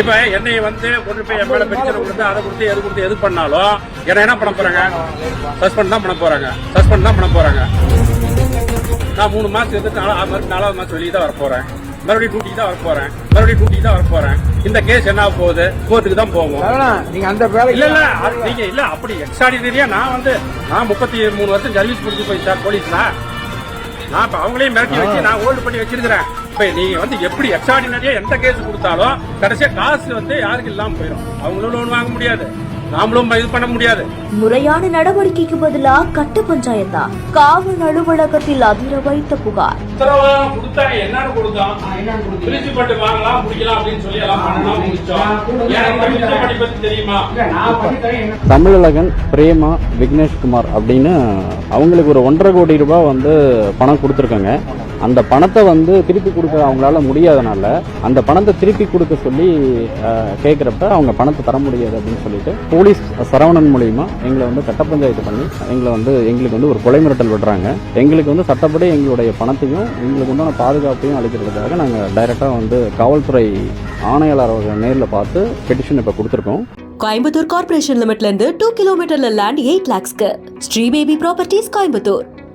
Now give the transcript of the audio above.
இப்ப என்னை வந்து கொண்டு போய் என் மேல பென்ஷனை கொடுத்து அதை கொடுத்து எது கொடுத்து எது பண்ணாலும் என்ன பண்ண போறாங்க? சஸ்பெண்ட் தான் பண்ண போறாங்க. நான் 3 மாசம் எடுத்து 4வது மாசம் வெளியே தான் வர போறேன். மறுபடியும் டியூட்டிக்கு தான் வர போறேன். இந்த கேஸ் என்ன போகுது? கோர்ட்டுக்கு தான் போவோம். நீங்க அந்த வேலை இல்ல அப்படி எக்ஸ்ட்ராடினரியா நான் 33 வருஷம் சர்வீஸ் முடிச்சு போய் சார் போலீஸ்ல நான் இப்ப அவங்களையும் மிரட்டி வச்சு நான் ஹோல்டு பண்ணி வச்சிருக்கிறேன். இப்ப நீங்க எப்படி எக்ஸ்ட்ராடினரியா எந்த கேஸ் கொடுத்தாலும் கடைசியா காசு யாருக்கு இல்லாம போயிடும். அவங்களும் லோன் வாங்க முடியாது, நாமளும் இது பண்ண முடியாது. முறையான நடவடிக்கைக்கு பதிலா கட்ட பஞ்சாயத்தா? காவல் அலுவலகத்தில் அதிர வைத்த புகார். என்னன்னு கொடுத்தோம்? பிரின்சிபல் வாங்கலாம் முடிக்கலாம் அப்படின்னு சொல்லி எல்லாம் பண்ணலாம் முடிச்சோம். தெரியுமா? தமிழழகன், பிரேமா, விக்னேஷ்குமார் அப்படின்னு அவங்களுக்கு ஒரு 1.5 கோடி ரூபாய் பணம் கொடுத்துருக்காங்க. அந்த பணத்தை திருப்பி கொடுக்க அவங்களால முடியாதனால அந்த பணத்தை திருப்பி கொடுக்க சொல்லி கேட்குறப்ப அவங்க பணத்தை தர முடியாது அப்படின்னு சொல்லிட்டு போலீஸ் சரவணன் மூலியமா எங்களை கட்ட பஞ்சாயத்து பண்ணி எங்களுக்கு ஒரு கொலை மிரட்டல் விடுறாங்க. எங்களுக்கு சட்டப்படி எங்களுடைய பணத்தையும் எங்களுக்கு உண்டான பாதுகாப்பையும் அளிக்கிறதுக்காக நாங்கள் டைரக்டா காவல்துறை ஆணையாளர் அவர்கள் நேரில் பார்த்து பெட்டிஷன் இப்ப கொடுத்துருக்கோம். கோயம்புத்தூர் கார்பரேஷன் லிமிட்ல இருந்து 2 கிலோமீட்டர்ல லேண்ட் 8 lakhsக்கு ஸ்ரீ பேபி ப்ராப்பர்ட்டிஸ் கோயம்புத்தூர்.